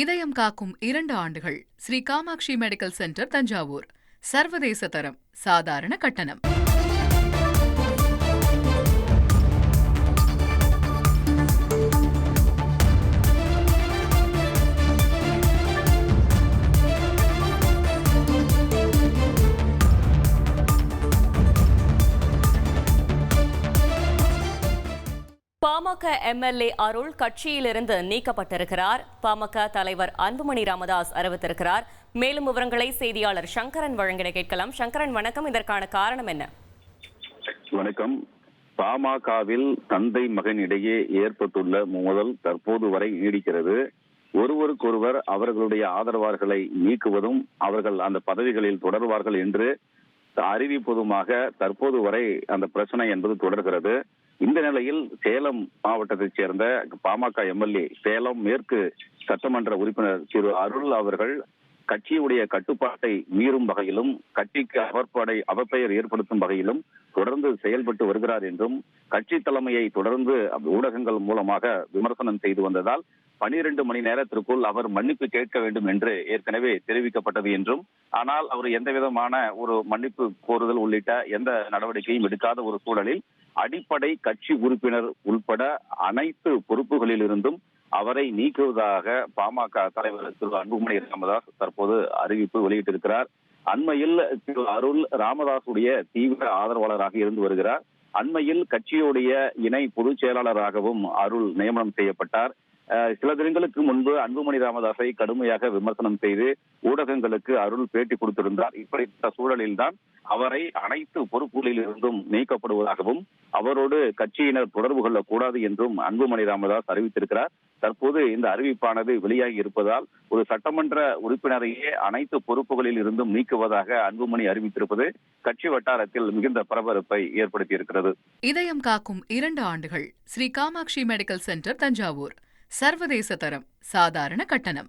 இதயம் காக்கும் 2 ஆண்டுகள். Shri Kamakshi medical centre, Thanjavur. சர்வதேச தரம், சாதாரண கட்டணம். பாமக எம்எல்ஏ அருள் கட்சியிலிருந்து நீக்கப்பட்டிருக்கிறார். பாமக தலைவர் அன்புமணி ராமதாஸ் அறிவித்திருக்கிறார். மேலும் விவரங்களை செய்தியாளர் சங்கரன் வழங்கிட கேட்கலாம். சங்கரன், வணக்கம். இதற்கான காரணம் என்ன? வணக்கம். பாமகவில் தந்தை மகன் இடையே ஏற்பட்டுள்ள மோதல் தற்போது வரை நீடிக்கிறது. ஒருவருக்கொருவர் அவர்களுடைய ஆதரவாளர்களை நீக்குவதும் அவர்கள் அந்த பதவிகளில் தொடர்வார்கள் என்று அறிவிப்பதுமாக தற்போது வரை அந்த பிரச்சனை என்பது தொடர்கிறது. இந்த நிலையில் சேலம் மாவட்டத்தைச் சேர்ந்த பாமக எம்எல்ஏ, சேலம் மேற்கு சட்டமன்ற உறுப்பினர் திரு அருள் அவர்கள் கட்சியுடைய கட்டுப்பாட்டை மீறும் வகையிலும் கட்சிக்கு அவப்பெயர் ஏற்படுத்தும் வகையிலும் தொடர்ந்து செயல்பட்டு வருகிறார் என்றும், கட்சி தலைமையை தொடர்ந்து ஊடகங்கள் மூலமாக விமர்சனம் செய்து வந்ததால் 12 மணி நேரத்திற்குள் அவர் மன்னிப்பு கேட்க வேண்டும் என்று ஏற்கனவே தெரிவிக்கப்பட்டது என்றும், ஆனால் அவர் எந்த விதமான ஒரு மன்னிப்பு கோருதல் உள்ளிட்ட எந்த நடவடிக்கையும் எடுக்காத ஒரு சூழலில் அடிப்படை கட்சி உறுப்பினர் உள்பட அனைத்து பொறுப்புகளில் இருந்தும் அவரை நீக்குவதாக பாமக தலைவர் திரு அன்புமணி ராமதாஸ் தற்போது அறிவிப்பு வெளியிட்டிருக்கிறார். அண்மையில் திரு அருள் ராமதாசுடைய தீவிர ஆதரவாளராக இருந்து வருகிறார். அண்மையில் கட்சியுடைய இணை பொதுச் செயலாளராகவும் அருள் நியமனம் செய்யப்பட்டார். சில தினங்களுக்கு முன்பு அன்புமணி ராமதாஸை கடுமையாக விமர்சனம் செய்து ஊடகங்களுக்கு அருள் பேட்டி கொடுத்திருந்தார். இப்படிப்பட்ட சூழலில்தான் அவரை அனைத்து பொறுப்புகளில் இருந்தும் நீக்கப்படுவதாகவும் அவரோடு கட்சியினர் தொடர்பு கொள்ளக்கூடாது என்றும் அன்புமணி ராமதாஸ் அறிவித்திருக்கிறார். தற்போது இந்த அறிவிப்பானது வெளியாகி இருப்பதால் ஒரு சட்டமன்ற உறுப்பினரையே அனைத்து பொறுப்புகளில் இருந்தும் நீக்குவதாக அன்புமணி அறிவித்திருப்பது கட்சி வட்டாரத்தில் மிகுந்த பரபரப்பை ஏற்படுத்தியிருக்கிறது. இதயம் காக்கும் 2 ஆண்டுகள். Shri Kamakshi medical centre, Thanjavur. சர்வதேச தரம், சாதாரண கட்டணம்.